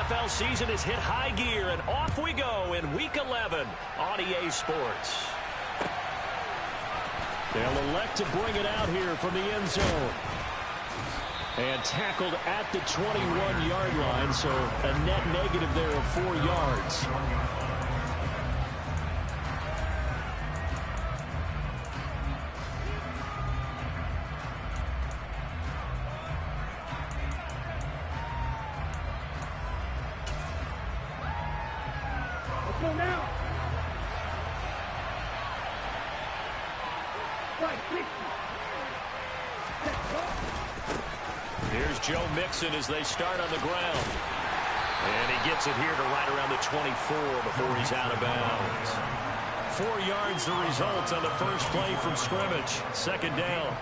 NFL season has hit high gear, and off we go in Week 11 on EA Sports. They'll elect to bring it out here from the end zone. And tackled at the 21-yard line, so a net negative there of 4 yards. Let's go now. Here's Joe Mixon as they start on the ground. And he gets it here to right around the 24 before he's out of bounds. 4 yards the result on the first play from scrimmage. Second down.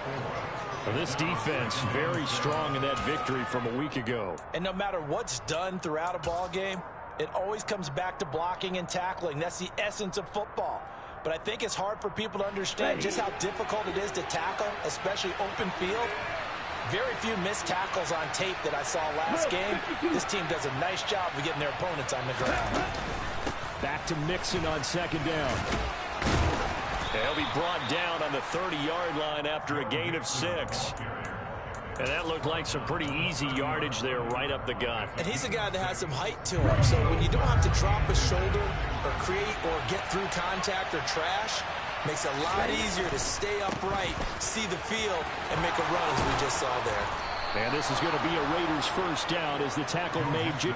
Well, this defense very strong in that victory from a week ago. And no matter what's done throughout a ball game, it always comes back to blocking and tackling. That's the essence of football. But I think it's hard for people to understand just how difficult it is to tackle, especially open field. Very few missed tackles on tape that I saw last game. This team does a nice job of getting their opponents on the ground. Back to Mixon on second down. He'll be brought down on the 30-yard line after a gain of 6. And that looked like some pretty easy yardage there right up the gut. And he's a guy that has some height to him. So when you don't have to drop a shoulder or create or get through contact or trash, makes it a lot easier to stay upright, see the field, and make a run as we just saw there. And this is going to be a Raiders first down as the tackle made.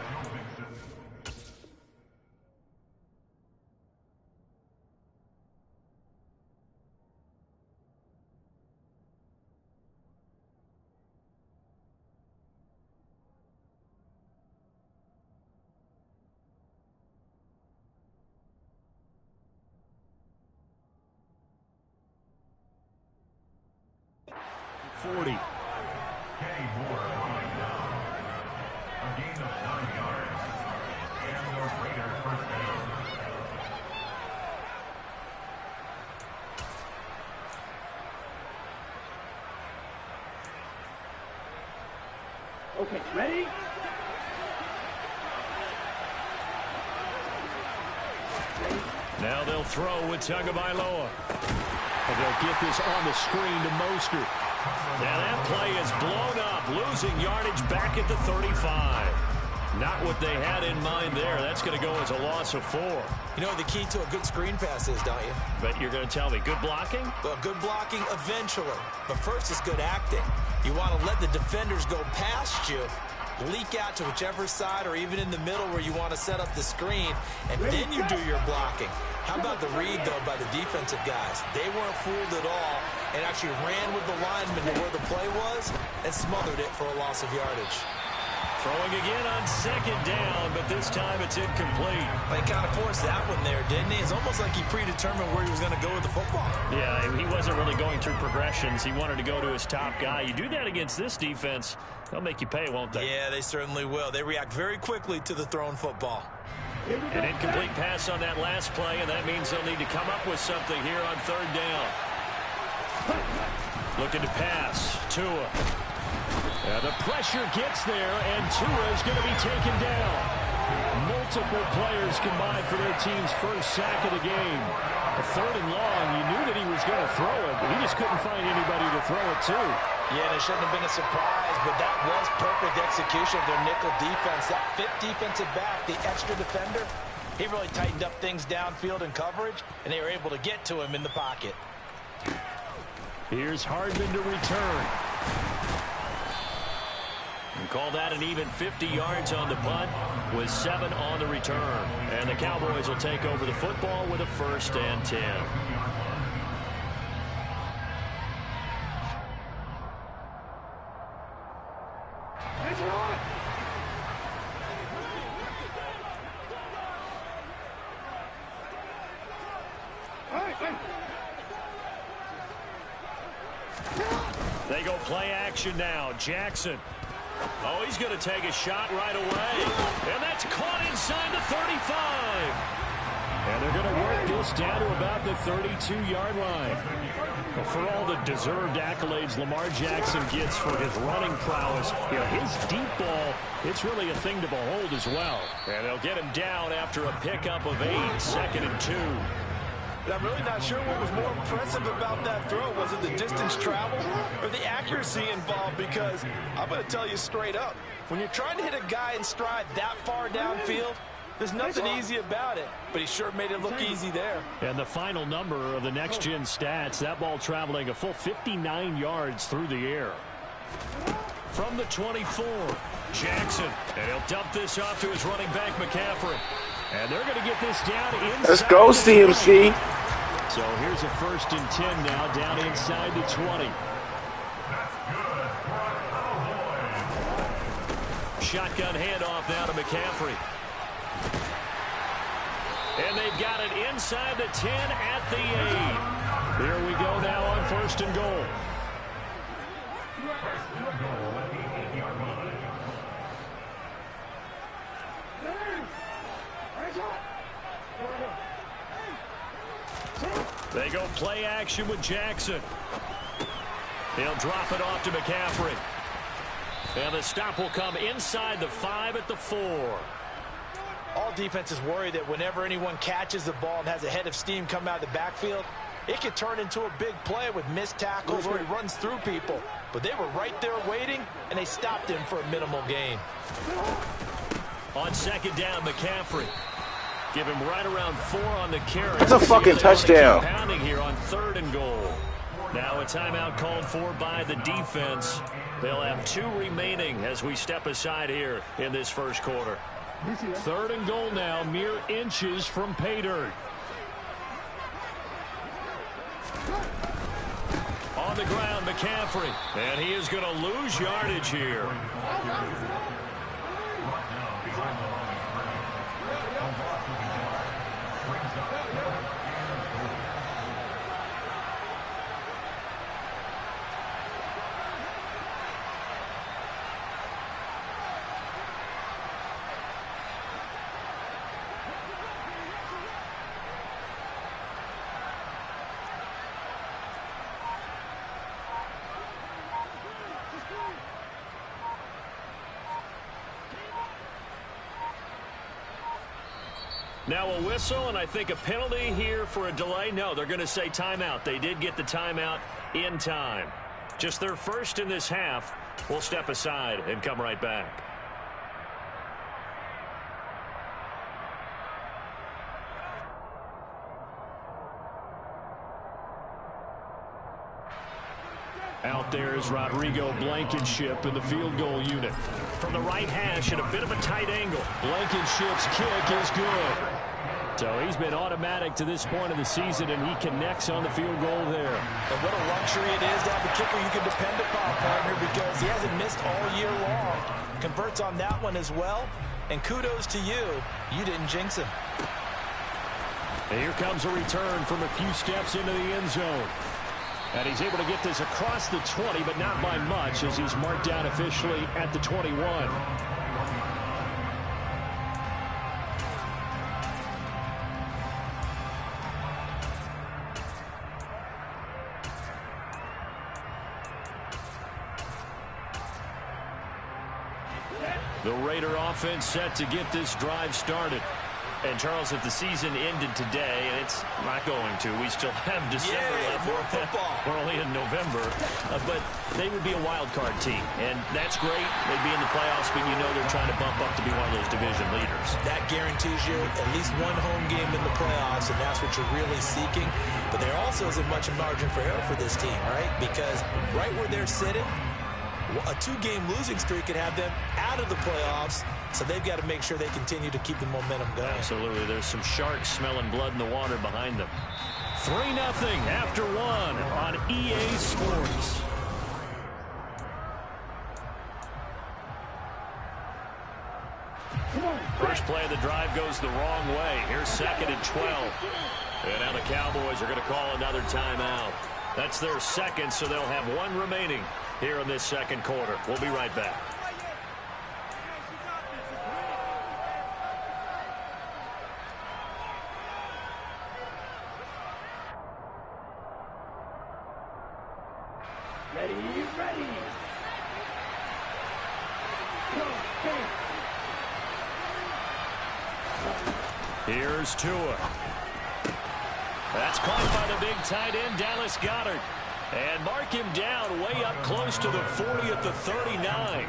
Kenny Moore running down. A gain of 9 yards. And the Raiders first down. Okay, ready? Now they'll throw with Tagovailoa. And they'll get this on the screen to Mostert. Now that play is blown up, losing yardage back at the 35. Not what they had in mind there. That's going to go as a loss of 4. You know what the key to a good screen pass is, don't you? But you're going to tell me, good blocking? Well, good blocking eventually. But first it's good acting. You want to let the defenders go past you, leak out to whichever side or even in the middle where you want to set up the screen, and then you do your blocking. How about the read, though, by the defensive guys? They weren't fooled at all and actually ran with the lineman to where the play was and smothered it for a loss of yardage. Throwing again on second down, but this time it's incomplete. He kind of forced that one there, didn't he? It's almost like he predetermined where he was going to go with the football. Yeah, he wasn't really going through progressions. He wanted to go to his top guy. You do that against this defense, they'll make you pay, won't they? Yeah, they certainly will. They react very quickly to the thrown football. An incomplete pass on that last play, and that means they'll need to come up with something here on third down. Looking to pass. Tua. The pressure gets there, and Tua is going to be taken down. Multiple players combined for their team's first sack of the game. A third and long, you knew that he was going to throw it, but he just couldn't find anybody to throw it to. Yeah, and it shouldn't have been a surprise, but that was perfect execution of their nickel defense. That fifth defensive back, the extra defender, he really tightened up things downfield in coverage, and they were able to get to him in the pocket. Here's Hardman to return. And call that an even 50 yards on the punt with 7 on the return. And the Cowboys will take over the football with a 1st and 10. They go play action now. Jackson. Oh, he's going to take a shot right away. And that's caught inside the 35. And they're going to work this down to about the 32-yard line. Well, for all the deserved accolades Lamar Jackson gets for his running prowess, his deep ball, it's really a thing to behold as well. And they'll get him down after a pickup of 8, 2nd and 2. But I'm really not sure what was more impressive about that throw. Was it the distance traveled or the accuracy involved? Because I'm going to tell you straight up, when you're trying to hit a guy in stride that far downfield, there's nothing easy about it, but he sure made it look easy there. And the final number of the next-gen stats, that ball traveling a full 59 yards through the air. From the 24, Jackson, and he'll dump this off to his running back, McCaffrey. And they're going to get this down inside. Let's go, CMC. So here's a 1st and 10 now, down inside the 20. Shotgun handoff now to McCaffrey. And they've got it inside the 10 at the 8. Here we go now on 1st and goal. They go play action with Jackson. He'll drop it off to McCaffrey. And the stop will come inside the 5 at the 4. All defenses worry that whenever anyone catches the ball and has a head of steam come out of the backfield, it could turn into a big play with missed tackles or he runs through people. But they were right there waiting, and they stopped him for a minimal gain. On 2nd down, McCaffrey. Give him right around 4 on the carry. That's a fucking touchdown. Pounding here on 3rd and goal. Now a timeout called for by the defense. They'll have 2 remaining as we step aside here in this first quarter. 3rd and goal now, mere inches from pay dirt. On the ground, McCaffrey. And he is going to lose yardage here. Now a whistle, and I think a penalty here for a delay. No, they're going to say timeout. They did get the timeout in time. Just their first in this half. We'll step aside and come right back. Out there is Rodrigo Blankenship in the field goal unit. From the right hash at a bit of a tight angle. Blankenship's kick is good. So he's been automatic to this point of the season, and he connects on the field goal there. And what a luxury it is to have a kicker you can depend upon, partner, because he hasn't missed all year long. Converts on that one as well. And kudos to you. You didn't jinx him. And here comes a return from a few steps into the end zone. And he's able to get this across the 20, but not by much, as he's marked down officially at the 21. The Raider offense set to get this drive started. And, Charles, if the season ended today, and it's not going to, we still have December left. More football. We're only in November. But they would be a wild card team. And that's great. They'd be in the playoffs, but you know they're trying to bump up to be one of those division leaders. That guarantees you at least one home game in the playoffs, and that's what you're really seeking. But there also isn't much margin for error for this team, right? Because right where they're sitting, a 2-game losing streak could have them out of the playoffs, so they've got to make sure they continue to keep the momentum going. Absolutely. There's some sharks smelling blood in the water behind them. 3-0 after 1 on EA Sports. First play of the drive goes the wrong way. Here's 2nd and 12. And now the Cowboys are going to call another timeout. That's their second, so they'll have 1 remaining here in this second quarter. We'll be right back. Ready, ready. Go, stand. Here's Tua. That's caught by the big tight end, Dallas Goedert. And mark him down way up close to the 40 at the 39.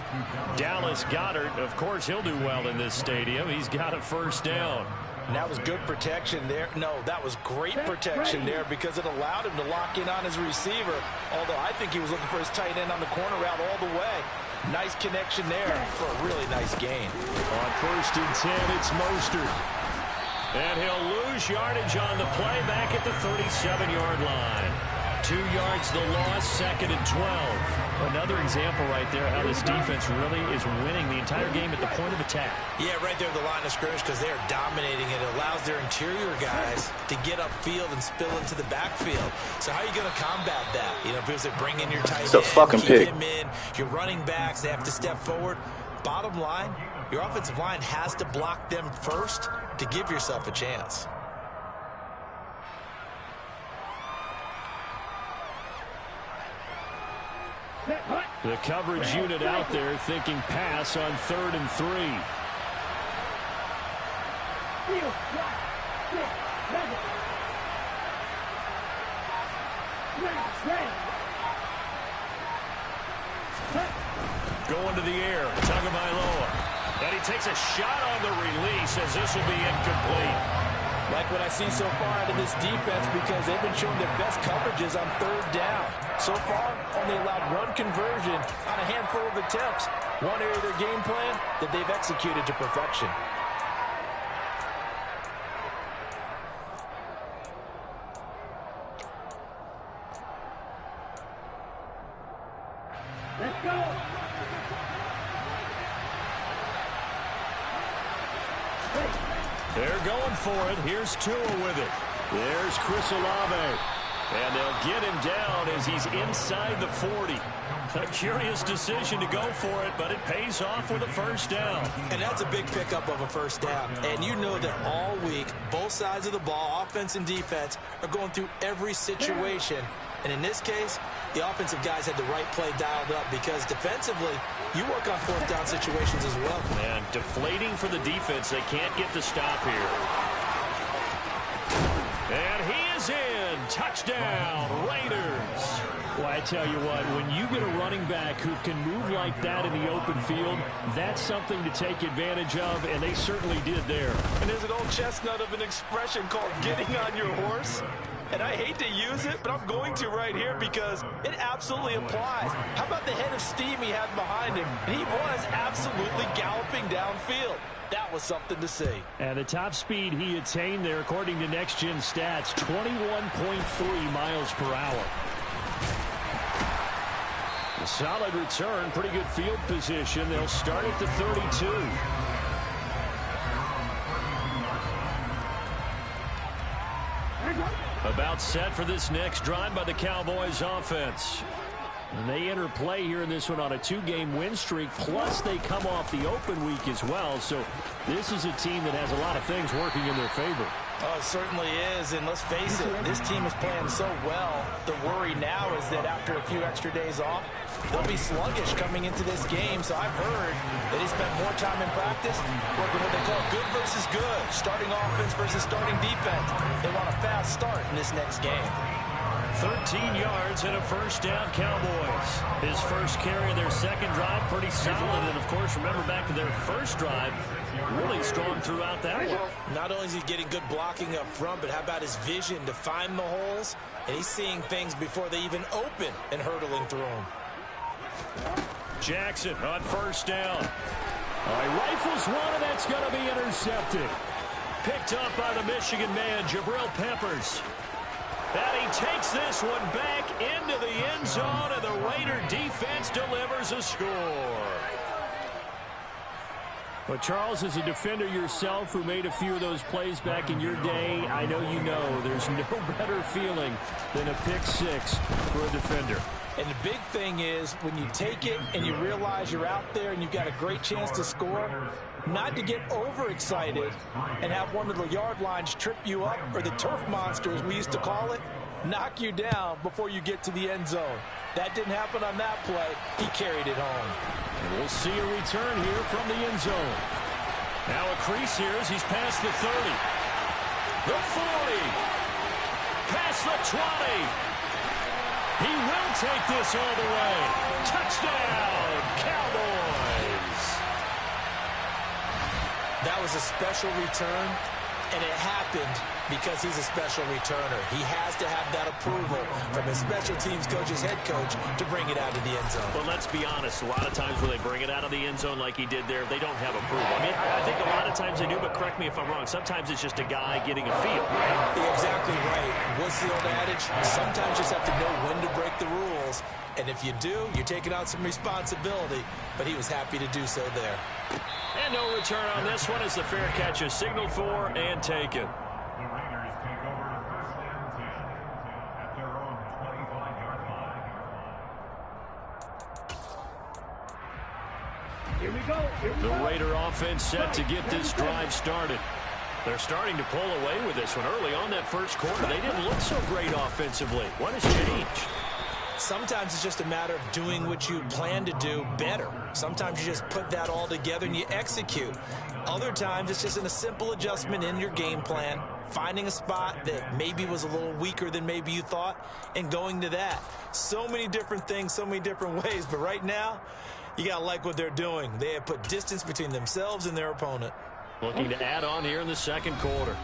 Dallas Goedert, of course, he'll do well in this stadium. He's got a first down. And that was good protection there. No, that was great protection there because it allowed him to lock in on his receiver. Although I think he was looking for his tight end on the corner route all the way. Nice connection there for a really nice gain. On 1st and 10, it's Mostert. And he'll lose yardage on the play back at the 37-yard line. 2 yards the loss, 2nd and 12. Another example right there how this defense really is winning the entire game at the point of attack. Yeah, right there at the line of scrimmage because they're dominating it. It allows their interior guys to get upfield and spill into the backfield. So how are you going to combat that? You know, because they bring in your tight end, it's a fucking keep pig. him in. Your running backs, they have to step forward. Bottom line, your offensive line has to block them first to give yourself a chance. The coverage unit out there thinking pass on 3rd and 3. Going to the air, Tagovailoa. And he takes a shot on the release as this will be incomplete. Like what I see so far out of this defense because they've been showing their best coverages on 3rd down. So far, only allowed 1 conversion on a handful of attempts. One area of their game plan that they've executed to perfection. Let's go. They're going for it. Here's Tua with it. There's Chris Olave. And they'll get him down as he's inside the 40. A curious decision to go for it, but it pays off with a first down. And that's a big pickup of a first down. And you know that all week, both sides of the ball, offense and defense, are going through every situation. And in this case, the offensive guys had the right play dialed up because defensively, you work on 4th down situations as well. And deflating for the defense. They can't get the stop here. And he is in. Touchdown, Raiders. Well, I tell you what, when you get a running back who can move like that in the open field, that's something to take advantage of, and they certainly did there. And there's an old chestnut of an expression called getting on your horse. And I hate to use it, but I'm going to right here because it absolutely applies. How about the head of steam he had behind him? And he was absolutely galloping downfield. That was something to see. And the top speed he attained there, according to Next Gen Stats, 21.3 miles per hour. A solid return, pretty good field position. They'll start at the 32. About set for this next drive by the Cowboys offense. And they enter play here in this one on a 2-game win streak, plus they come off the open week as well. So this is a team that has a lot of things working in their favor. Oh, it certainly is, and let's face it, this team is playing so well. The worry now is that after a few extra days off, they'll be sluggish coming into this game. So I've heard that he spent more time in practice working what they call good versus good, starting offense versus starting defense. They want a fast start in this next game. 13 yards and a first down, Cowboys. His first carry of their second drive, pretty solid. And, of course, remember back to their first drive, really strong throughout that one. Not only is he getting good blocking up front, but how about his vision to find the holes? And he's seeing things before they even open and hurdling through them. Jackson on first down. All right, rifles one, and that's going to be intercepted. Picked up by the Michigan man, Jabril Peppers. And he takes this one back into the end zone, and the Raider defense delivers a score. But Charles, as a defender yourself who made a few of those plays back in your day, I know you know there's no better feeling than a pick six for a defender. And the big thing is when you take it and you realize you're out there and you've got a great chance to score, not to get overexcited and have one of the yard lines trip you up, or the turf monster, as we used to call it, knock you down before you get to the end zone. That didn't happen on that play. He carried it home. And we'll see a return here from the end zone. Now a crease here as he's past the 30. The 40. Past the 20. He will take this all the way. Touchdown, Cowboys. That was a special return, and it happened because he's a special returner. He has to have that approval from his special teams coach's head coach to bring it out of the end zone. But let's be honest, a lot of times when they bring it out of the end zone like he did there, they don't have approval. I mean, I think a lot of times they do, but correct me if I'm wrong. Sometimes it's just a guy getting a feel, right? You're exactly right. What's the old adage? Sometimes you just have to know when to break the rules. And if you do, you're taking out some responsibility. But he was happy to do so there. And no return on this one as the fair catch is signaled for and taken. The Raiders take over to first and 10 at their own 25-yard line. Here we go. Here we The go. Raider offense set to get this drive started. They're starting to pull away with this one early on that first quarter. They didn't look so great offensively. What has changed? Sometimes it's just a matter of doing what you plan to do better. Sometimes you just put that all together and you execute. Other times it's just a simple adjustment in your game plan, finding a spot that maybe was a little weaker than maybe you thought, and going to that. So many different things, so many different ways, but right now, you got to like what they're doing. They have put distance between themselves and their opponent. Looking to add on here in the second quarter.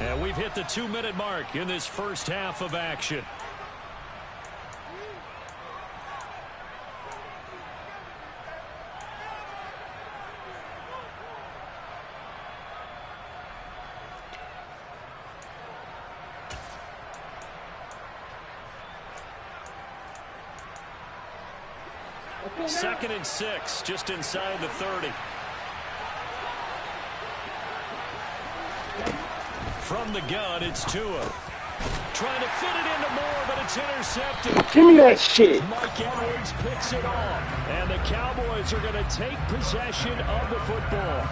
And we've hit the 2-minute mark in this first half of action. Second and 6, just inside the 30. From the gun, it's Tua. Trying to fit it into Moore, but it's intercepted. Give me that shit. Mike Edwards picks it off. And the Cowboys are going to take possession of the football.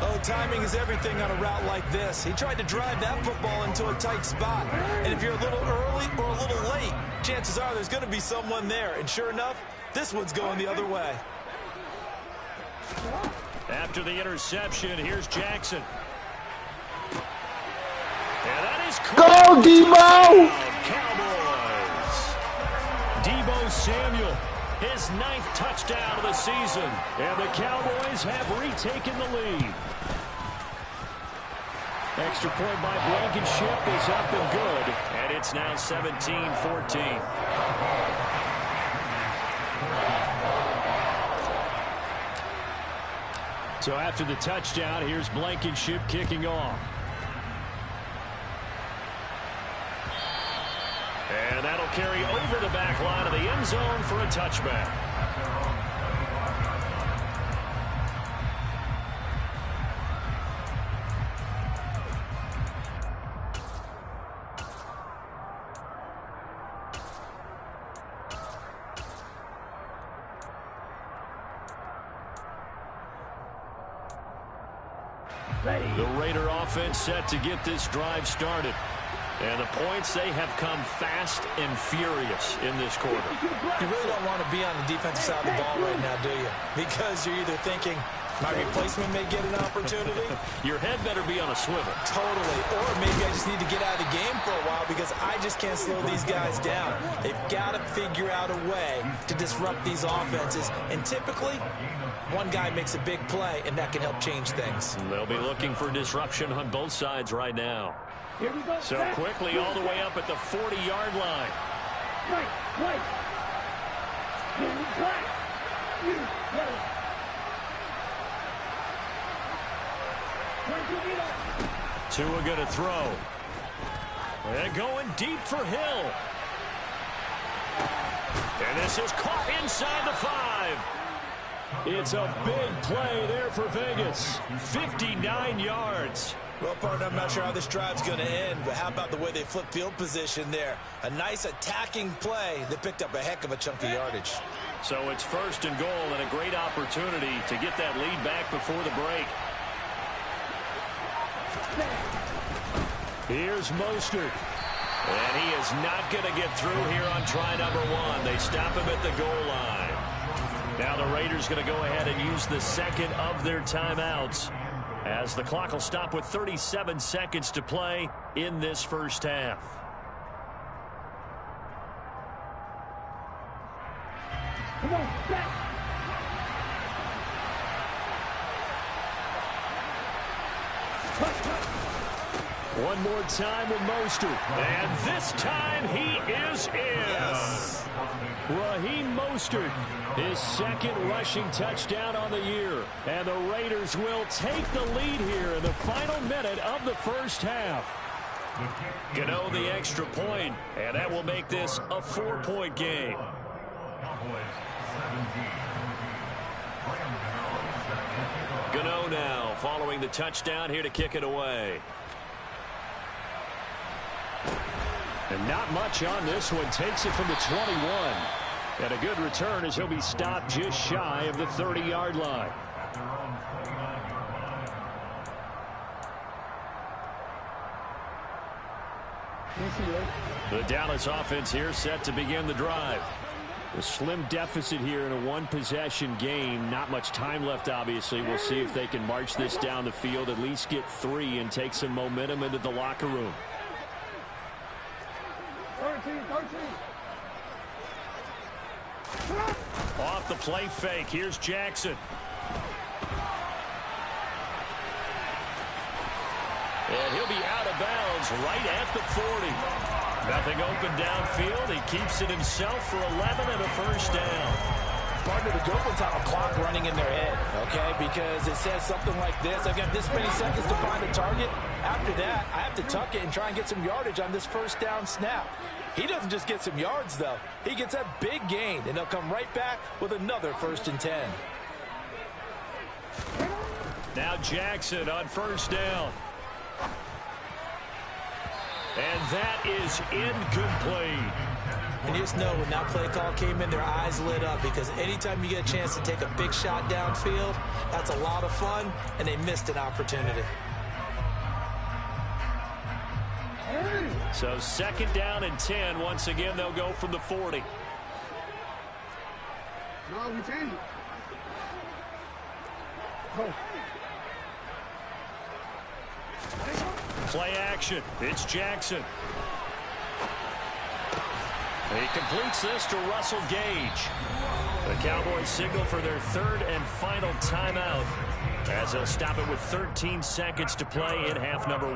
Oh, timing is everything on a route like this. He tried to drive that football into a tight spot. And if you're a little early or a little late, chances are there's going to be someone there. And sure enough, this one's going the other way. After the interception, here's Jackson. And that is Go, Debo! Cowboys. Debo Samuel, his 9th touchdown of the season. And the Cowboys have retaken the lead. Extra point by Blankenship is up and good. And it's now 17-14. So after the touchdown, here's Blankenship kicking off. And that'll carry over the back line of the end zone for a touchback. The Raider offense set to get this drive started. And the points, they have come fast and furious in this quarter. You really don't want to be on the defensive side of the ball right now, do you? Because you're either thinking, my replacement may get an opportunity. Your head better be on a swivel. Totally. Or maybe I just need to get out of the game for a while because I just can't slow these guys down. They've got to figure out a way to disrupt these offenses. And typically, one guy makes a big play, and that can help change things. They'll be looking for disruption on both sides right now. Here we go. So quickly all the way up at the 40-yard line. Right, right. Black. You, yellow. Tua going to throw. And going deep for Hill. And this is caught inside the 5. It's a big play there for Vegas. 59 yards. Well, partner, I'm not sure how this drive's going to end, but how about the way they flip field position there? A nice attacking play that picked up a heck of a chunk of yardage. So it's 1st and goal and a great opportunity to get that lead back before the break. Here's Mostert. And he is not going to get through here on try number 1. They stop him at the goal line. Now the Raiders going to go ahead and use the second of their timeouts, as the clock will stop with 37 seconds to play in this first half. Come on, back. One more time with Mostert. And this time he is in. Yes. Raheem Mostert, his second rushing touchdown on the year. And the Raiders will take the lead here in the final minute of the first half. Gano the extra point, and that will make this a 4-point game. Gano now following the touchdown here to kick it away. And not much on this one. Takes it from the 21. And a good return as he'll be stopped just shy of the 30-yard line. The Dallas offense here set to begin the drive. A slim deficit here in a one-possession game. Not much time left, obviously. We'll see if they can march this down the field, at least get 3, and take some momentum into the locker room. 13. Off the play fake. Here's Jackson. And he'll be out of bounds right at the 40. Nothing open downfield. He keeps it himself for 11 and a first down. Partner, the good ones have a clock running in their head, okay? Because it says something like this. I've got this many seconds to find a target. After that, I have to tuck it and try and get some yardage on this first down snap. He doesn't just get some yards, though. He gets a big gain, and they'll come right back with another 1st and 10. Now Jackson on first down. And that is incomplete. And you just know when that play call came in, their eyes lit up, because anytime you get a chance to take a big shot downfield, that's a lot of fun, and they missed an opportunity. So 2nd down and 10. Once again, they'll go from the 40. No, we change it. Go. Play action. It's Jackson. He completes this to Russell Gage. The Cowboys signal for their 3rd and final timeout, as they'll stop it with 13 seconds to play in half number 1.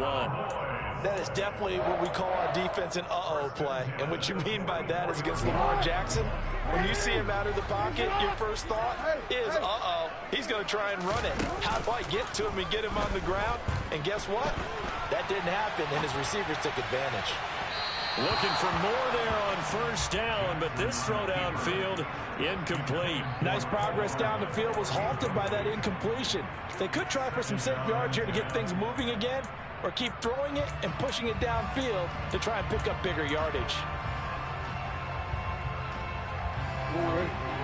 That is definitely what we call our defense an uh-oh play. And what you mean by that is against Lamar Jackson, when you see him out of the pocket, your first thought is, uh-oh, he's going to try and run it. How do I get to him and get him on the ground? And guess what? That didn't happen, and his receivers took advantage. Looking for more there on first down, but this throw downfield incomplete. Nice progress down the field was halted by that incompletion. They could try for some safe yards here to get things moving again, or keep throwing it and pushing it downfield to try and pick up bigger yardage.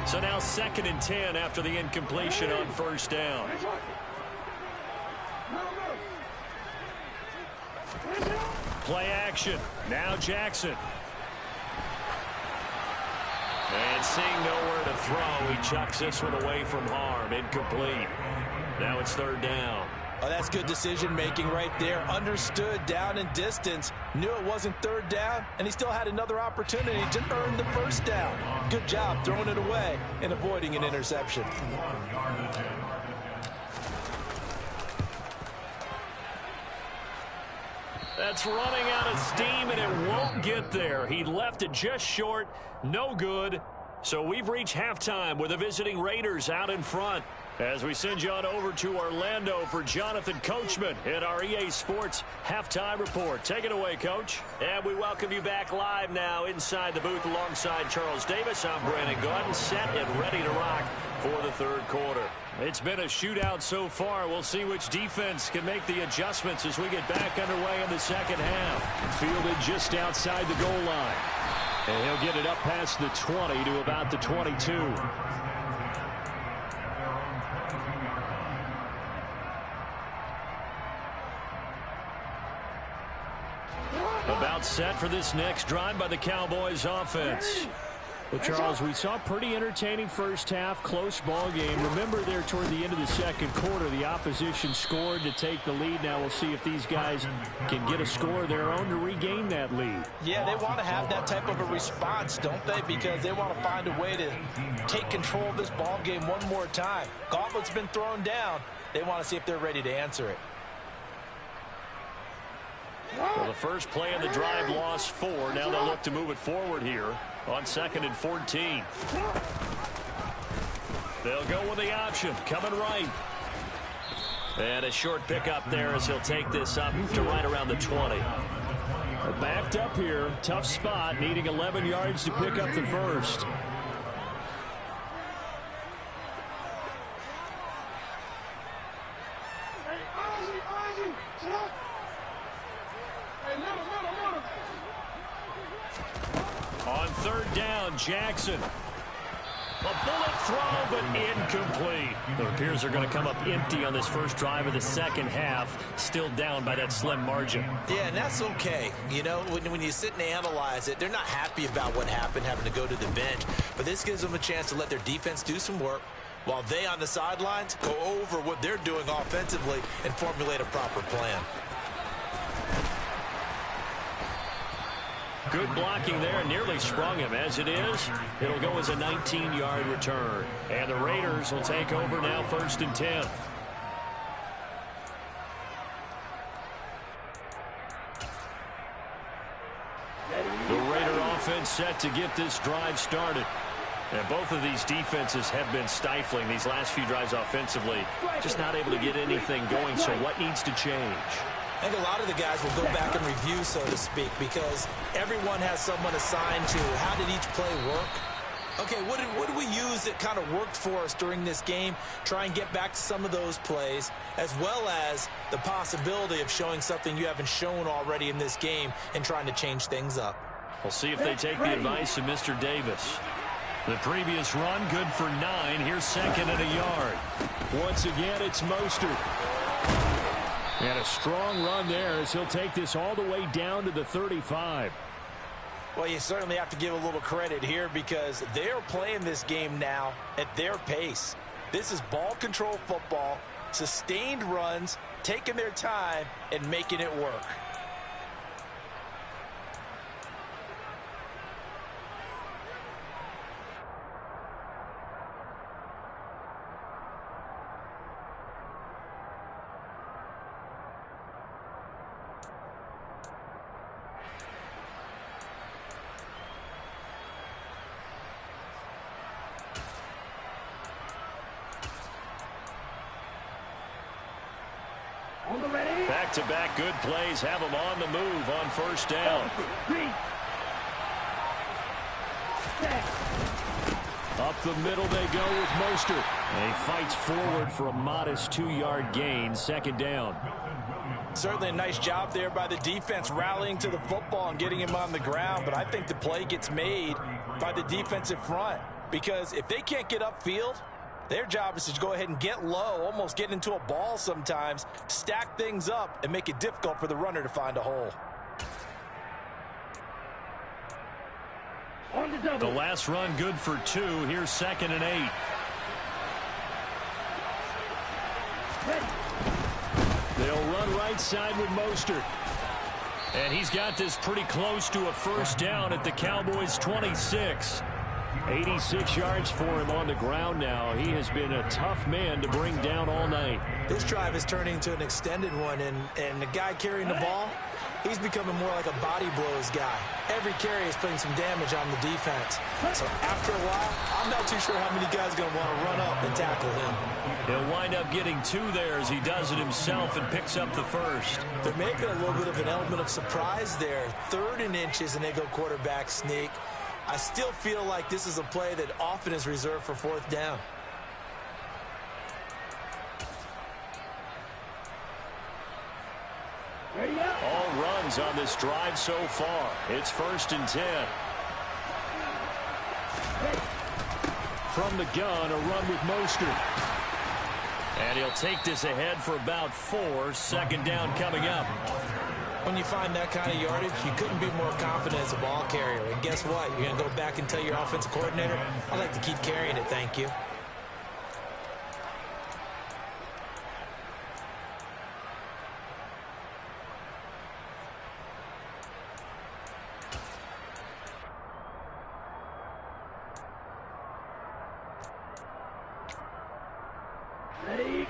So now 2nd and 10 after the incompletion on first down. Play action. Now Jackson. And seeing nowhere to throw, he chucks this one away from harm. Incomplete. Now it's 3rd down. Oh, that's good decision-making right there. Understood down and distance. Knew it wasn't 3rd down, and he still had another opportunity to earn the first down. Good job throwing it away and avoiding an interception. That's running out of steam, and it won't get there. He left it just short. No good. So we've reached halftime with the visiting Raiders out in front. As we send you on over to Orlando for Jonathan Coachman in our EA Sports Halftime Report. Take it away, Coach. And we welcome you back live now inside the booth alongside Charles Davis. I'm Brandon Gaudin, set and ready to rock for the 3rd quarter. It's been a shootout so far. We'll see which defense can make the adjustments as we get back underway in the 2nd half. Fielded just outside the goal line. And he'll get it up past the 20 to about the 22. About set for this next drive by the Cowboys offense. Well, Charles, we saw a pretty entertaining first half, close ball game. Remember there toward the end of the second quarter, the opposition scored to take the lead. Now we'll see if these guys can get a score of their own to regain that lead. Yeah, they want to have that type of a response, don't they? Because they want to find a way to take control of this ball game one more time. Gauntlet's been thrown down. They want to see if they're ready to answer it. Well, the first play of the drive lost 4. Now they'll look to move it forward here on 2nd and 14. They'll go with the option, coming right. And a short pickup there as he'll take this up to right around the 20. Backed up here, tough spot, needing 11 yards to pick up the first. On 3rd down, Jackson. A bullet throw, but incomplete. It appears they're going to come up empty on this first drive of the second half, still down by that slim margin. Yeah, and that's okay. You know, when you sit and analyze it, they're not happy about what happened, having to go to the bench. But this gives them a chance to let their defense do some work while they on the sidelines go over what they're doing offensively and formulate a proper plan. Good blocking there, nearly sprung him. As it is, it'll go as a 19-yard return. And the Raiders will take over now, 1st and 10. The Raider offense set to get this drive started. And both of these defenses have been stifling these last few drives offensively. Just not able to get anything going, so what needs to change? I think a lot of the guys will go back and review, so to speak, because everyone has someone assigned to how did each play work. Okay, what did we use that kind of worked for us during this game? Try and get back to some of those plays, as well as the possibility of showing something you haven't shown already in this game and trying to change things up. We'll see if they take the advice of Mr. Davis. The previous run, good for 9. Here's 2nd and a yard. Once again, it's Mostert. And a strong run there as he'll take this all the way down to the 35. Well, you certainly have to give a little credit here because they're playing this game now at their pace. This is ball control football, sustained runs, taking their time, and making it work. Back-to-back good plays have them on the move on 1st down. Up the middle they go with Mostert. And he fights forward for a modest 2-yard gain, 2nd down. Certainly a nice job there by the defense rallying to the football and getting him on the ground, but I think the play gets made by the defensive front because if they can't get upfield, their job is to go ahead and get low, almost get into a ball sometimes, stack things up, and make it difficult for the runner to find a hole. The last run good for 2. Here's 2nd and 8. They'll run right side with Mostert. And he's got this pretty close to a 1st down at the Cowboys' 26. 86 yards for him on the ground now. He has been a tough man to bring down all night. This drive is turning into an extended one, and the guy carrying the ball, he's becoming more like a body blows guy. Every carry is putting some damage on the defense. So after a while, I'm not too sure how many guys are going to want to run up and tackle him. He'll wind up getting 2 there as he does it himself and picks up the first. They're making a little bit of an element of surprise there. 3rd and inches, and they go quarterback sneak. I still feel like this is a play that often is reserved for 4th down. All runs on this drive so far. It's 1st and 10. From the gun, a run with Mostert. And he'll take this ahead for about 4. 2nd down coming up. When you find that kind of yardage, you couldn't be more confident as a ball carrier. And guess what? You're going to go back and tell your offensive coordinator, I'd like to keep carrying it, thank you.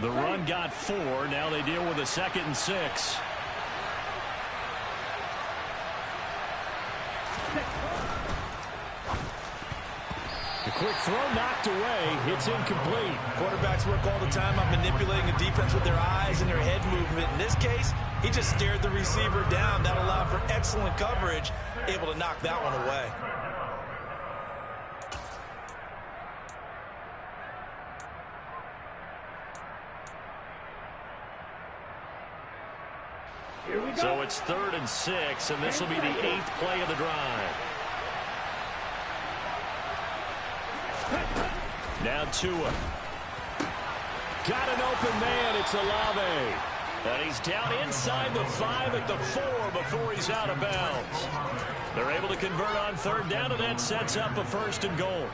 The run got 4. Now they deal with a 2nd and 6. The quick throw knocked away. It's incomplete. Quarterbacks work all the time on manipulating the defense with their eyes and their head movement. In this case, he just stared the receiver down. That allowed for excellent coverage, able to knock that one away. So it's 3rd and 6, and this will be the 8th play of the drive. Now Tua. Got an open man. It's Olave. And he's down inside the 5 at the 4 before he's out of bounds. They're able to convert on 3rd down, and that sets up a 1st and goal.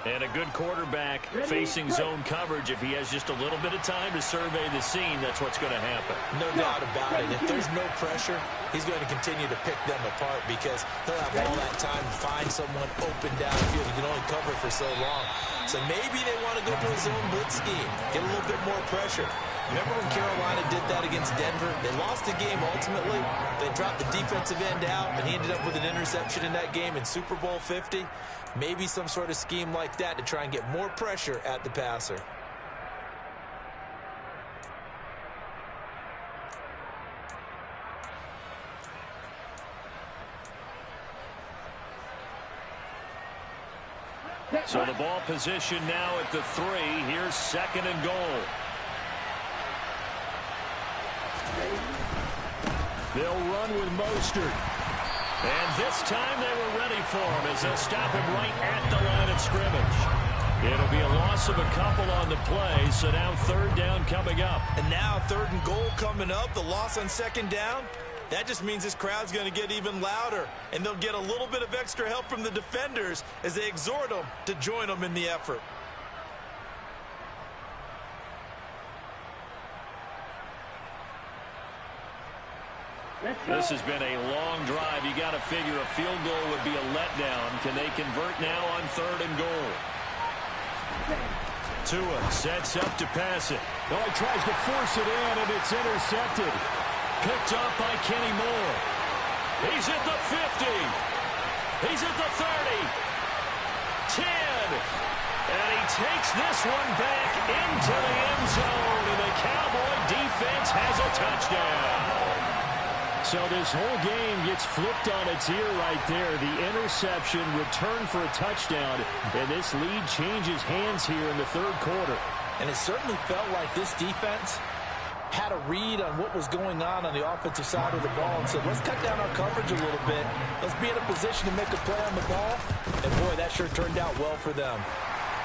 And a good quarterback facing zone coverage. If he has just a little bit of time to survey the scene, that's what's going to happen. No doubt about it. If there's no pressure, he's going to continue to pick them apart because he'll have all that time to find someone open downfield. He can only cover for so long. So maybe they want to go to a zone blitz scheme, get a little bit more pressure. Remember when Carolina did that against Denver? They lost the game ultimately. They dropped the defensive end out, and he ended up with an interception in that game in Super Bowl 50. Maybe some sort of scheme like that to try and get more pressure at the passer. So the ball position now at the 3. Here's 2nd and goal. They'll run with Mostert. And this time they were ready for him as they'll stop him right at the line of scrimmage. It'll be a loss of a couple on the play, so now 3rd down coming up. And now 3rd and goal coming up, the loss on 2nd down. That just means this crowd's going to get even louder, and they'll get a little bit of extra help from the defenders as they exhort them to join them in the effort. This has been a long drive. You got to figure a field goal would be a letdown. Can they convert now on 3rd and goal? Tua sets up to pass it. Oh, he tries to force it in, and it's intercepted. Picked up by Kenny Moore. He's at the 50. He's at the 30. 10. And he takes this one back into the end zone, and the Cowboy defense has a touchdown. So this whole game gets flipped on its ear right there. The interception, return for a touchdown, and this lead changes hands here in the 3rd quarter. And it certainly felt like this defense had a read on what was going on the offensive side of the ball and said, let's cut down our coverage a little bit. Let's be in a position to make a play on the ball. And, boy, that sure turned out well for them.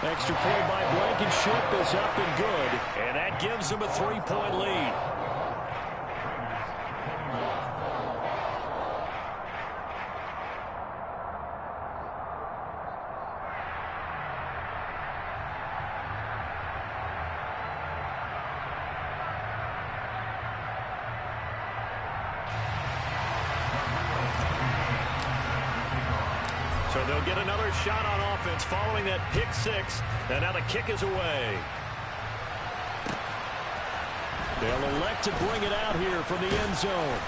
Extra point by Blankenship is up and good, and that gives them a 3-point lead. So they'll get another shot on offense following that pick 6, and now the kick is away. They'll elect to bring it out here from the end zone.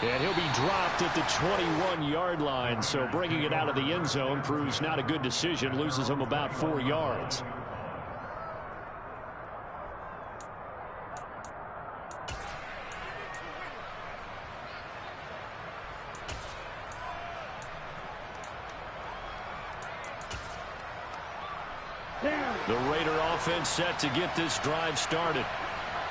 And he'll be dropped at the 21-yard line, so bringing it out of the end zone proves not a good decision, loses him about 4 yards. The Raider offense set to get this drive started.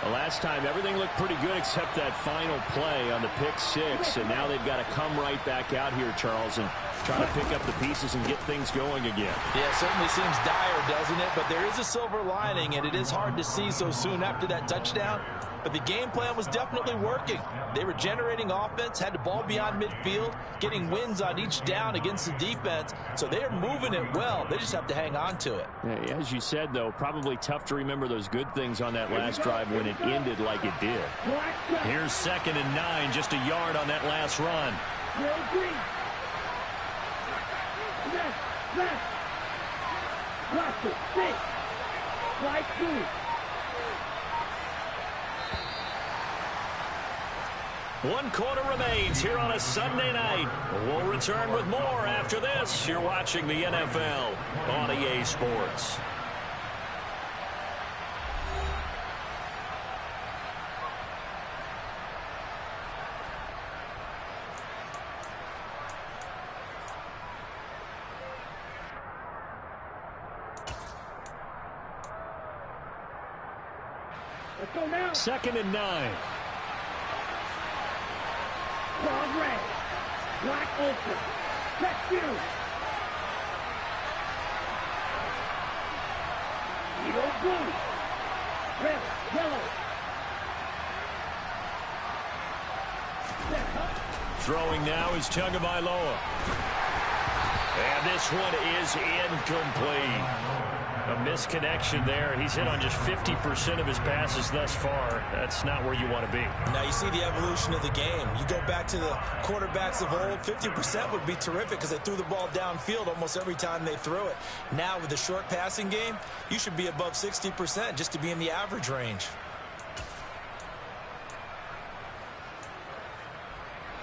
The last time, everything looked pretty good except that final play on the pick 6, and now they've got to come right back out here, Charles, and try to pick up the pieces and get things going again. Yeah, it certainly seems dire, doesn't it? But there is a silver lining, and it is hard to see so soon after that touchdown. but the game plan was definitely working. They were generating offense, had the ball beyond midfield, getting wins on each down against the defense, so they are moving it well. They just have to hang on to it. Yeah, as you said, though, probably tough to remember those good things on that last drive when it ended like it did. Here's 2nd and 9, just a yard on that last run. One quarter remains here on a Sunday night. We'll return with more after this. You're watching the NFL on EA Sports. Let's go now. 2nd and 9. Dog red. Black ultra. Check you. Eagle blue. Red. Yellow. Throwing now is Tagovailoa. And this one is incomplete. A misconnection there. He's hit on just 50% of his passes thus far. That's not where you want to be. Now you see the evolution of the game. You go back to the quarterbacks of old, 50% would be terrific because they threw the ball downfield almost every time they threw it. Now with the short passing game, you should be above 60% just to be in the average range.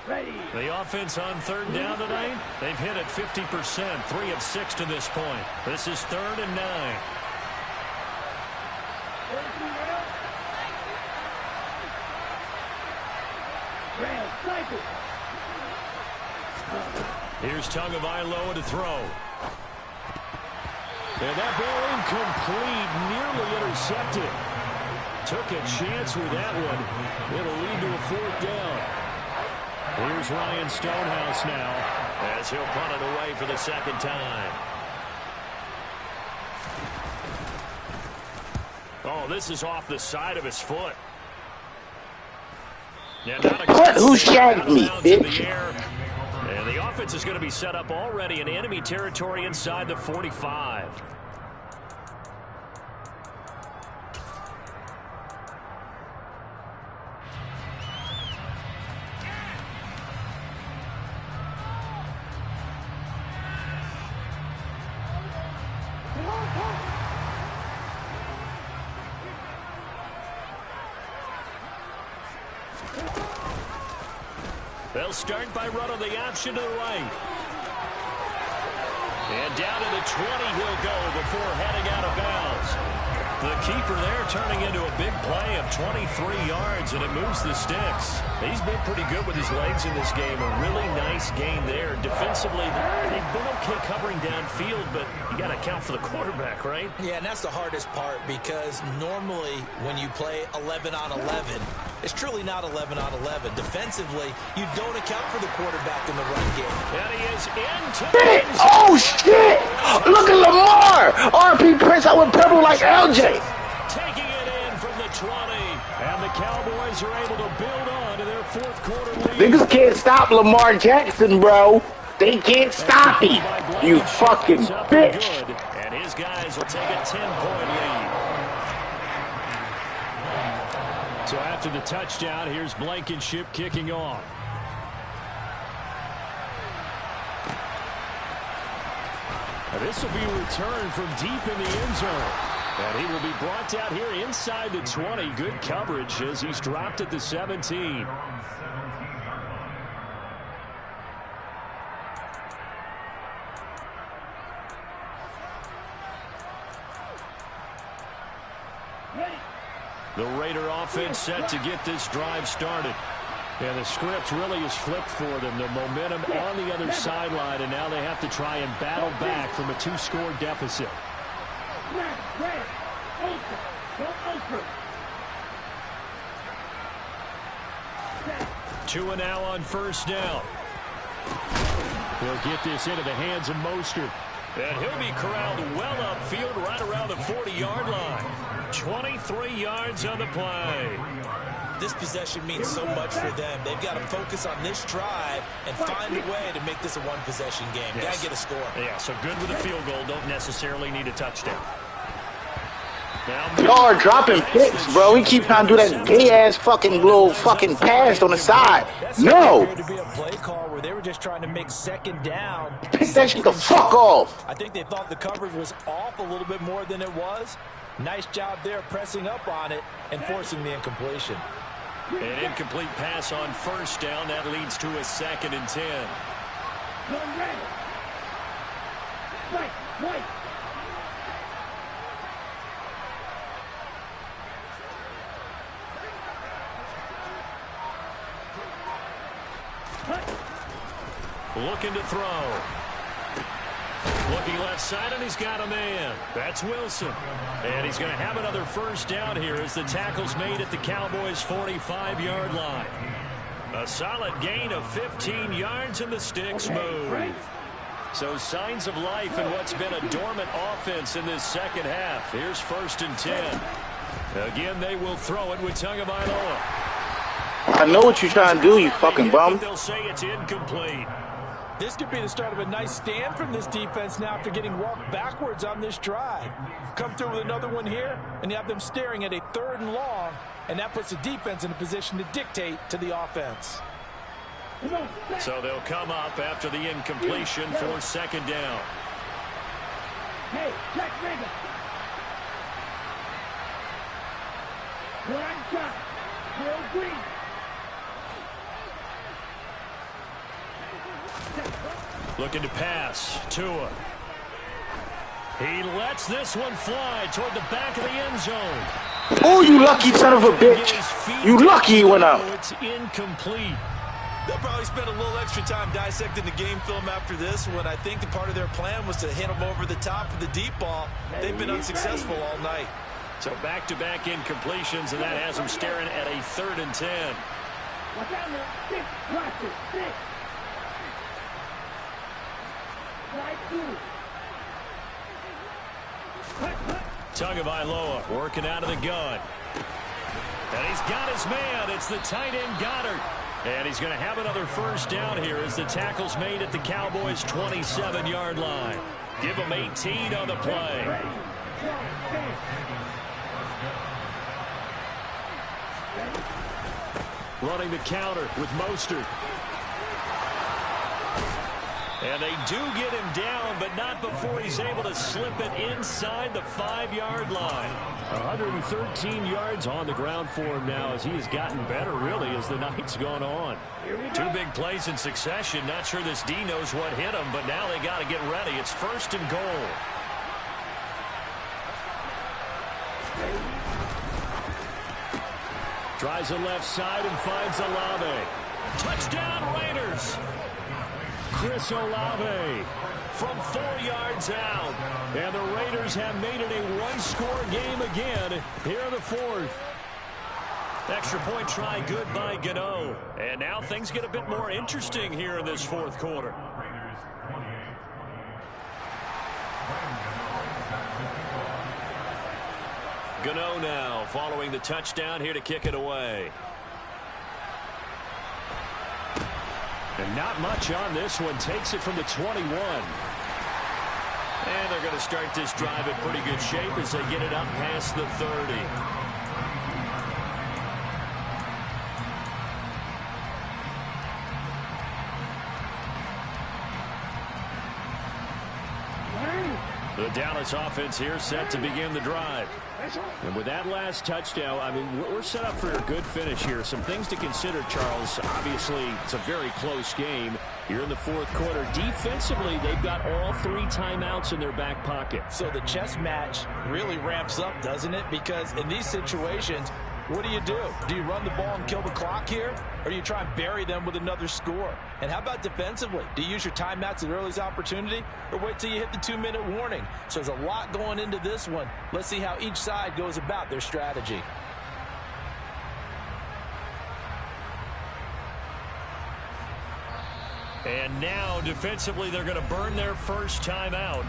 Ready. The offense on 3rd down tonight, they've hit it 50%, 3 of 6 to this point. This is 3rd and 9. Here's Tagovailoa to throw. And that ball incomplete, nearly intercepted. Took a chance with that one. It'll lead to a 4th down. Here's Ryan Stonehouse now as he'll punt it away for the 2nd time. Oh, this is off the side of his foot. Yeah, Who shagged me, bitch? And the offense is going to be set up already in enemy territory inside the 45. They'll start by running the option to the right. And down to the 20 he'll go before heading out of bounds. The keeper there turning into a big play of 23 yards, and it moves the sticks. He's been pretty good with his legs in this game. A really nice game there. Defensively, they've been okay covering downfield, but you got to account for the quarterback, right? Yeah, and that's the hardest part because normally when you play 11 on 11, it's truly not 11 on 11. Defensively, you don't account for the quarterback in the run game. And he is into Shit. Oh, shit! Look at Lamar! RP Prince out with purple like LJ. taking it in from the 20. And the Cowboys are able to build on to their 4th quarter lead. Niggas can't stop Lamar Jackson, bro. They can't stop him. You fucking bitch. And his guys will take a 10-point lead. So after the touchdown, here's Blankenship kicking off. This will be returned from deep in the end zone. And he will be brought down here inside the 20. Good coverage as he's dropped at the 17. The Raider offense set to get this drive started. And the script really is flipped for them. The momentum on the other sideline, and now they have to try and battle back from a 2-score deficit. 2 and now on 1st down. They'll get this into the hands of Mostert. And he'll be corralled well upfield right around the 40-yard line. 23 yards on the play. This possession means so much for them. They've got to focus on this drive and find a way to make this a one-possession game. Yes. Got to get a score. Yeah, so good with a field goal. Don't necessarily need a touchdown. Y'all are dropping picks, bro. We keep trying to do that gay-ass fucking little fucking pass on the side. No! To be a play call where they were just trying to make second down. Pick that shit the fuck off. I think they thought the coverage was off a little bit more than it was. Nice job there pressing up on it and forcing the incompletion. An incomplete pass on first down. That leads to a 2nd and 10. Run red. Right, right. Looking to throw. Looking left side, and he's got a man. That's Wilson. And he's going to have another first down here as the tackle's made at the Cowboys' 45-yard line. A solid gain of 15 yards, and the sticks move. So signs of life in what's been a dormant offense in this second half. Here's 1st and 10. Again, they will throw it with Tagovailoa. I know what you're trying to do, you fucking bum. They'll say it's incomplete. This could be the start of a nice stand from this defense now after getting walked backwards on this drive. Come through with another one here, and you have them staring at a 3rd and long, and that puts the defense in a position to dictate to the offense. So they'll come up after the incompletion for 2nd down. Hey, Jack Rager. Blind shot. Will Green. Looking to pass. Tua. He lets this one fly toward the back of the end zone. Oh, you lucky son of a bitch. You lucky he went out. It's incomplete. They'll probably spend a little extra time dissecting the game film after this one. I think the part of their plan was to hit them over the top of the deep ball. They've been unsuccessful all night. So back-to-back incompletions, and that has them staring at a 3rd and 10. Watch out now. 6. Watch it. 6. Tagovailoa working out of the gun. And he's got his man. It's the tight end Goddard. And he's going to have another first down here as the tackle's made at the Cowboys' 27-yard line. Give him 18 on the play. Running the counter with Mostert. And they do get him down, but not before he's able to slip it inside the 5-yard line. 113 yards on the ground for him now as he has gotten better, really, as the night's gone on. 2 big plays in succession. Not sure this D knows what hit him, but now they got to get ready. It's 1st and goal. Tries the left side and finds Olave. Touchdown, Raiders! Chris Olave from 4 yards out. And the Raiders have made it a one-score game again here in the 4th. Extra point try good by Gano. And now things get a bit more interesting here in this 4th quarter. Gano now following the touchdown here to kick it away. And not much on this one. Takes it from the 21. And they're going to start this drive in pretty good shape as they get it up past the 30. The Dallas offense here set to begin the drive. And with that last touchdown, I mean, we're set up for a good finish here. Some things to consider, Charles. Obviously, it's a very close game. You're in the 4th quarter. Defensively, they've got all 3 timeouts in their back pocket. So the chess match really ramps up, doesn't it? Because in these situations, what do? Do you run the ball and kill the clock here? Or do you try and bury them with another score? And how about defensively? Do you use your timeouts at earliest opportunity? Or wait till you hit the 2-minute warning? So there's a lot going into this one. Let's see how each side goes about their strategy. And now, defensively, they're going to burn their first timeout.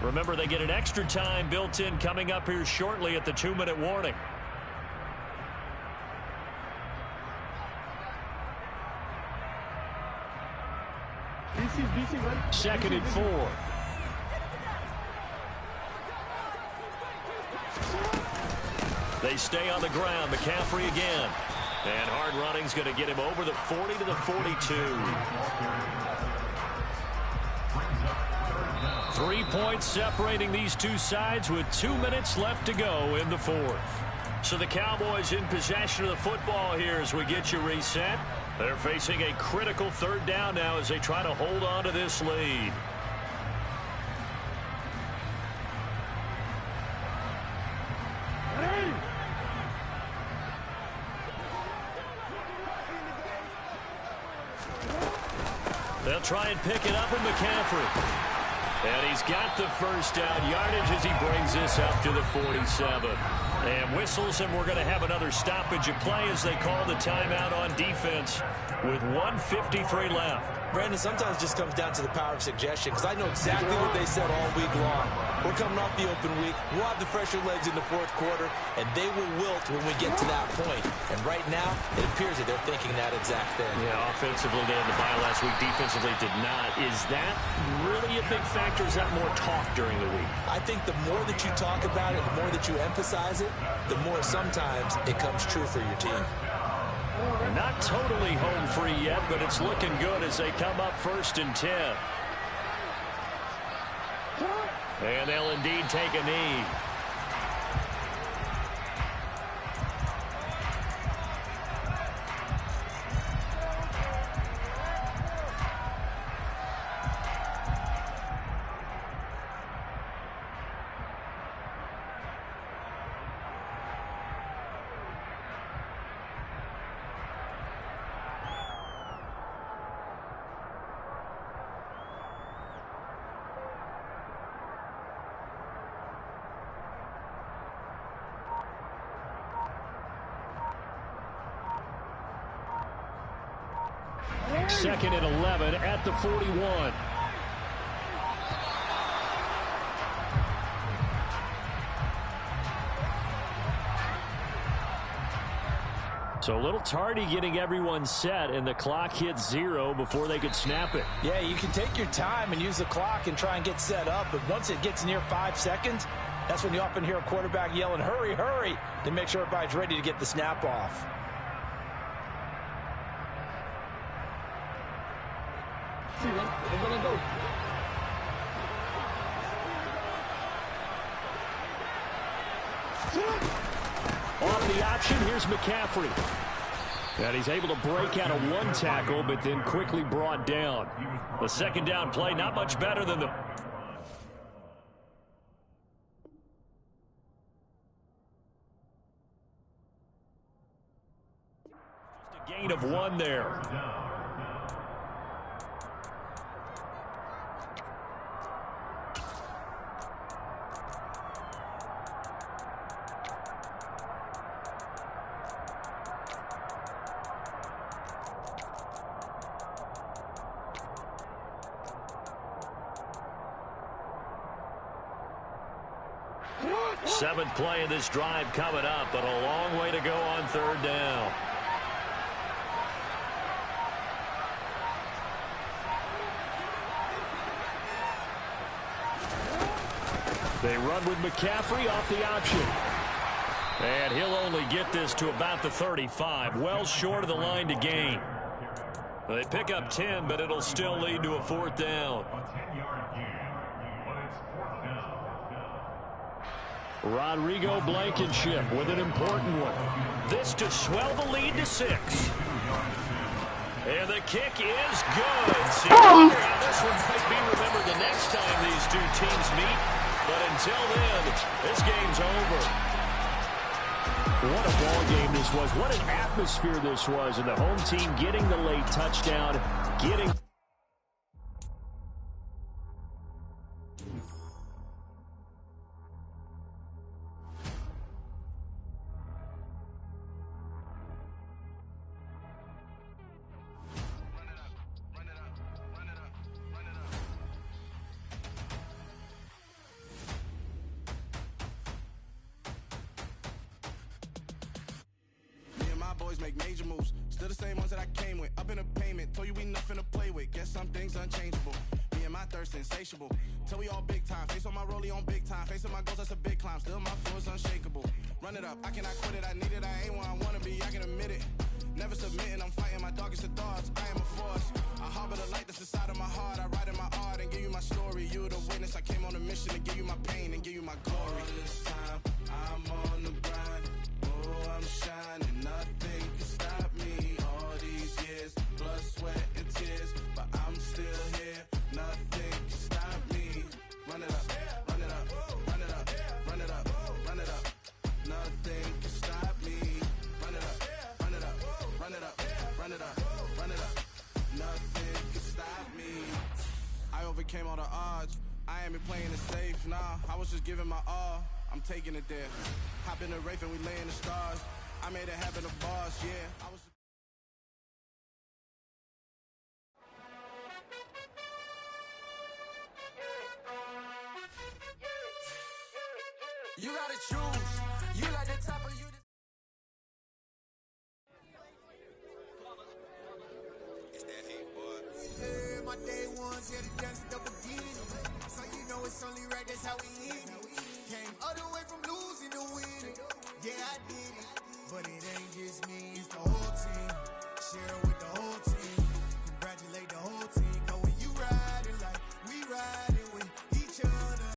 Remember, they get an extra time built in coming up here shortly at the 2-minute warning. Second and 4. They stay on the ground. McCaffrey again. And hard running's going to get him over the 40 to the 42. 3 points separating these two sides with 2 minutes left to go in the fourth. So the Cowboys in possession of the football here as we get you reset. They're facing a critical third down now as they try to hold on to this lead. They'll try and pick it up with McCaffrey. And he's got the first down yardage as he brings this up to the 47. And whistles, and we're going to have another stoppage of play as they call the timeout on defense with 1:53 left. Brandon, sometimes it just comes down to the power of suggestion, because I know exactly what they said all week long. We're coming off the open week. We'll have the fresher legs in the fourth quarter, and they will wilt when we get to that point. And right now, it appears that they're thinking that exact thing. Yeah, offensively, they had the bye last week. Defensively, did not. Is that really a big factor? Is that more talk during the week? I think the more that you talk about it, the more that you emphasize it, the more sometimes it comes true for your team. Not totally home free yet, but it's looking good as they come up 1st and 10. And they'll indeed take a knee. Second and 11 at the 41. So a little tardy getting everyone set, and the clock hits 0 before they could snap it. Yeah, you can take your time and use the clock and try and get set up, but once it gets near 5 seconds, that's when you often hear a quarterback yelling, hurry, hurry, to make sure everybody's ready to get the snap off. Off the option, here's McCaffrey. And he's able to break out of one tackle, but then quickly brought down. The second down play, not much better than the... Just a gain of 1 there. Seventh play of this drive coming up, but a long way to go on 3rd down. They run with McCaffrey off the option. And he'll only get this to about the 35, well short of the line to gain. They pick up 10, but it'll still lead to a 4th down. Rodrigo Blankenship with an important one. This to swell the lead to 6. And the kick is good. See, this one might be remembered the next time these two teams meet. But until then, this game's over. What a ball game this was. What an atmosphere this was. And the home team getting the late touchdown, getting... always make major moves. Still the same ones that I came with. Up in a payment, told you we nothing to play with. Guess some things unchangeable. Me and my thirst insatiable. Till we all big time. Face on my rollie on big time. Facing my goals, that's a big climb. Still my flow is unshakable. Run it up, I cannot quit it. I need it, I ain't where I wanna be, I can admit it. Never submitting, I'm fighting my darkest of thoughts. I am a force. I harbor the light that's inside of my heart. I write in my art and give you my story. You the witness. I came on a mission to give you my pain and give you my glory. All this time, I'm on the grind. Oh, I'm shining. Nothing can stop me. All these years, blood, sweat, and tears. But I'm still here. Nothing can stop me. Run it up, run it up, run it up, run it up, run it up. Nothing can stop me. Run it up, run it up, run it up, run it up, run it up. Nothing can stop me. I overcame all the odds. I ain't been playing it safe, nah. I was just giving my all. I'm taking it there. Hop in the Wraith and we lay in the stars. I made it happen, the boss, yeah. I was. You gotta choose. You like the top of you. It's that hate, boy. Yeah, my day ones, yeah, the dance at the beginning. So you know it's only right, that's how we end it. Came all the way from losing to winning. Yeah, I did it. But it ain't just me.